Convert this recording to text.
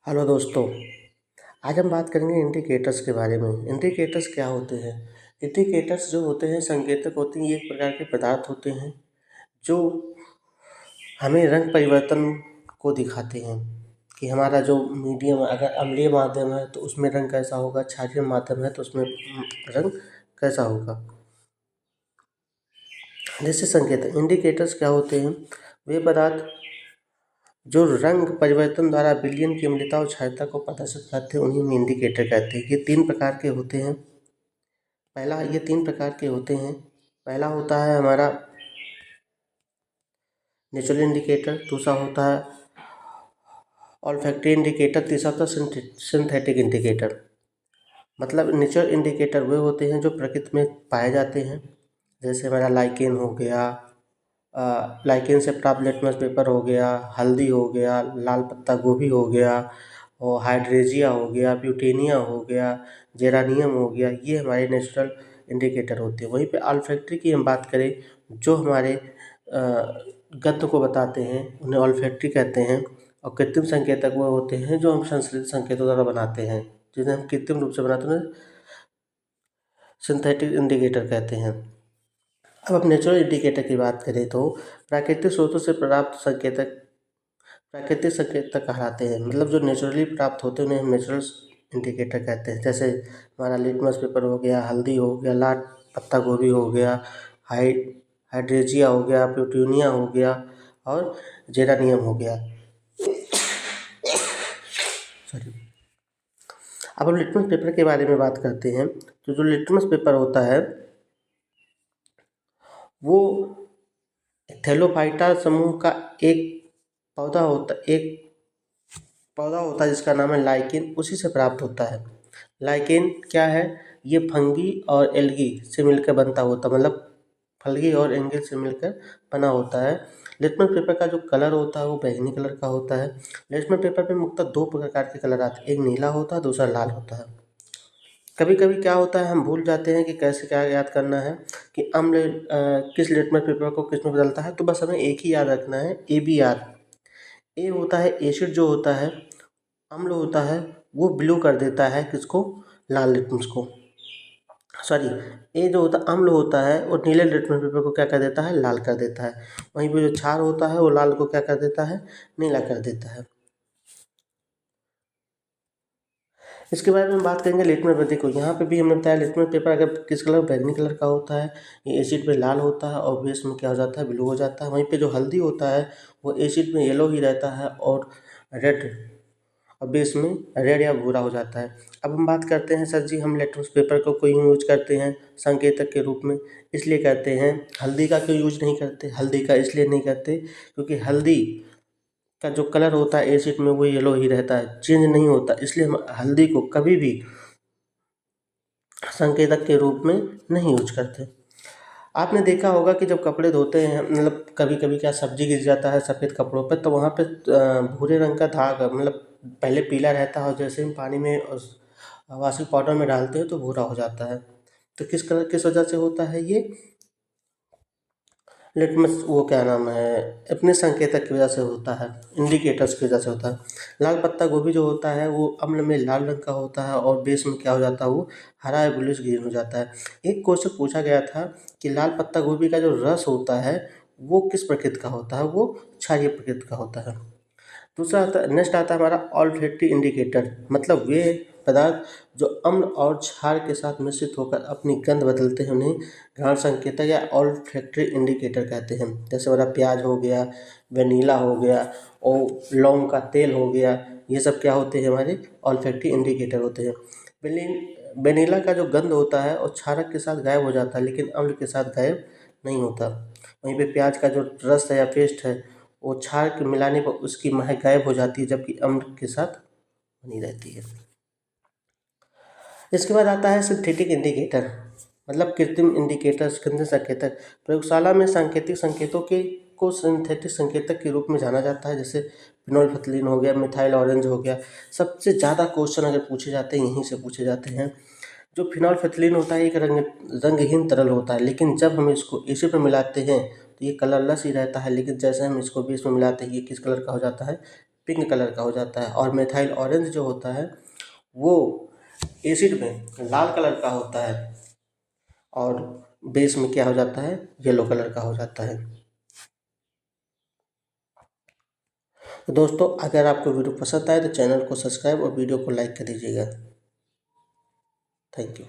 Hello दोस्तों। आज हम बात करेंगे इंडिकेटर्स के बारे में। इंडिकेटर्स क्या होते हैं? इंडिकेटर्स जो होते हैं संकेतक होते हैं, ये एक प्रकार के पदार्थ होते हैं जो हमें रंग परिवर्तन को दिखाते हैं कि हमारा जो मीडियम अगर अम्लीय माध्यम है तो उसमें रंग कैसा होगा, क्षारीय माध्यम है तो उसमें रंग कैसा होगा। जैसे संकेतक इंडिकेटर्स क्या होते हैं? वे पदार्थ जो रंग परिवर्तन द्वारा विलयन की अम्लता और क्षारीयता को प्रदर्शित करते हैं उन्हें हम इंडिकेटर कहते हैं। ये तीन प्रकार के होते हैं। ये तीन प्रकार के होते हैं। पहला होता है हमारा नेचुरल इंडिकेटर, दूसरा होता है ऑल्फैक्टरी इंडिकेटर, तीसरा होता है सिंथेटिक इंडिकेटर। मतलब नेचुरल इंडिकेटर वे होते हैं जो प्रकृति में पाए जाते हैं, जैसे हमारा लाइकेन हो गया, लाइकेन से प्राप्त लिटमस पेपर हो गया, हल्दी हो गया, लाल पत्ता गोभी हो गया और हाइड्रेजिया हो गया, ब्यूटेनिया हो गया, जेरानियम हो गया। ये हमारे नेचुरल इंडिकेटर होते हैं। वहीं पे ऑल्फैक्टरी की हम बात करें, जो हमारे गंध को बताते हैं उन्हें ऑल्फैक्टरी कहते हैं। और कृत्रिम संकेतक वो होते हैं जो हम संश्लेषित संकेतों द्वारा बनाते हैं, जिन्हें हम कृत्रिम रूप से बनाते हैं, सिंथेटिक इंडिकेटर कहते हैं। अब नेचुरल इंडिकेटर की बात करें तो प्राकृतिक स्रोतों से प्राप्त संकेतक प्राकृतिक संकेतक कहलाते हैं। मतलब जो नेचुरली प्राप्त होते हैं उन्हें हम नेचुरल इंडिकेटर कहते हैं। जैसे हमारा लिटमस पेपर हो गया, हल्दी हो गया, लाल पत्ता गोभी हो गया, हाइड्रेजिया हो गया, प्यूटूनिया हो गया और जेरानियम हो गया। सॉरी। अब हम लिटमस पेपर के बारे में बात करते हैं। तो जो लिटमस पेपर होता है वो थैलोफाइटा समूह का एक पौधा होता है जिसका नाम है लाइकेन, उसी से प्राप्त होता है। लाइकेन क्या है? ये फंगी और एल्गी से मिलकर बनता होता, मतलब फल्गी और एंगल से मिलकर बना होता है। लिटमस पेपर का जो कलर होता है वो बैंगनी कलर का होता है। लिटमस पेपर में मुख्यतः दो प्रकार के कलर आते हैं, एक नीला होता है, दूसरा लाल होता है। कभी कभी क्या होता है, हम भूल जाते हैं कि कैसे क्या याद करना है कि अम्ल किस लिटमस पेपर को किस में बदलता है। तो बस हमें एक ही याद रखना है, ABR। ए होता है एसिड, जो होता है अम्ल होता है वो ब्लू कर देता है किसको? लाल लिटमस को। सॉरी, ए जो होता है अम्ल होता है वो नीले लिटमस पेपर को क्या कर देता है? लाल कर देता है। वहीं पे जो क्षार होता है वो लाल को क्या कर देता है? नीला कर देता है। इसके बारे में बात करेंगे लिटमस पेपर। देखो यहाँ पे भी हमने बताया लिटमस पेपर अगर किस कलर, बैंगनी कलर का होता है, ये एसिड में लाल होता है और बेस में क्या हो जाता है? ब्लू हो जाता है। वहीं पे जो हल्दी होता है वो एसिड में येलो ही रहता है और रेड, और बेस में रेड या भूरा हो जाता है। अब हम बात करते हैं, सर जी हम लिटमस पेपर को क्यों यूज करते हैं संकेतक के रूप में? इसलिए करते हैं। हल्दी का क्यों यूज नहीं करते? हल्दी का इसलिए नहीं करते क्योंकि हल्दी का जो कलर होता है एसिड में वो येलो ही रहता है, चेंज नहीं होता। इसलिए हम हल्दी को कभी भी संकेतक के रूप में नहीं यूज करते। आपने देखा होगा कि जब कपड़े धोते हैं, मतलब कभी कभी क्या सब्जी गिर जाता है सफ़ेद कपड़ों पर, तो वहाँ पे भूरे रंग का दाग, मतलब पहले पीला रहता है और जैसे हम पानी में उस वॉशिंग पाउडर में डालते हैं तो भूरा हो जाता है। तो किस वजह से होता है ये? लिटमस वो क्या नाम है, अपने संकेतक की वजह से होता है, इंडिकेटर्स की वजह से होता है। लाल पत्ता गोभी जो होता है वो अम्ल में लाल रंग का होता है और बेस में क्या हो जाता है? वो हरा या ब्लूइश ग्रीन हो जाता है। एक क्वेश्चन पूछा गया था कि लाल पत्ता गोभी का जो रस होता है वो किस प्रकृति का होता है? वो क्षारीय प्रकृति का होता है। नेक्स्ट आता है हमारा ऑल्फैक्टरी इंडिकेटर। मतलब वे पदार्थ जो अम्ल और क्षार के साथ मिश्रित होकर अपनी गंध बदलते हैं उन्हें घ्राण संकेतक या ऑल्फैक्टरी इंडिकेटर कहते हैं। जैसे हमारा प्याज हो गया, वेनिला हो गया और लौंग का तेल हो गया, ये सब क्या होते हैं? हमारे ऑल्फैक्टरी इंडिकेटर होते हैं। वेनिला का जो गंध होता है और क्षारक के साथ गायब हो जाता है लेकिन अम्ल के साथ गायब नहीं होता। वहीं पे प्याज का जो रस है या पेस्ट है वो क्षार के मिलाने पर उसकी महक गायब हो जाती है, जबकि अम्ल के साथ बनी रहती है। इसके बाद आता है सिंथेटिक इंडिकेटर, मतलब कृत्रिम इंडिकेटर, कृत्रिम संकेतक। प्रयोगशाला में सांकेतिक संकेतों के को सिंथेटिक संकेतक के रूप में जाना जाता है। जैसे फिनोल्फथलीन हो गया, मिथाइल ऑरेंज हो गया। सबसे ज़्यादा क्वेश्चन अगर पूछे जाते हैं यहीं से पूछे जाते हैं। जो फिनोल्फथलीन होता है एक रंगहीन तरल होता है, लेकिन जब हम इसको एसिड में मिलाते हैं तो ये कलरलेस ही रहता है, लेकिन जैसे हम इसको बेस में मिलाते हैं ये किस कलर का हो जाता है? पिंक कलर का हो जाता है, और मेथाइल ऑरेंज जो होता है वो एसिड में लाल कलर का होता है, और बेस में क्या हो जाता है, येलो कलर का हो जाता है। तो दोस्तों, अगर आपको वीडियो पसंद आए तो चैनल को सब्सक्राइब और वीडियो को लाइक कर दीजिएगा। Thank you.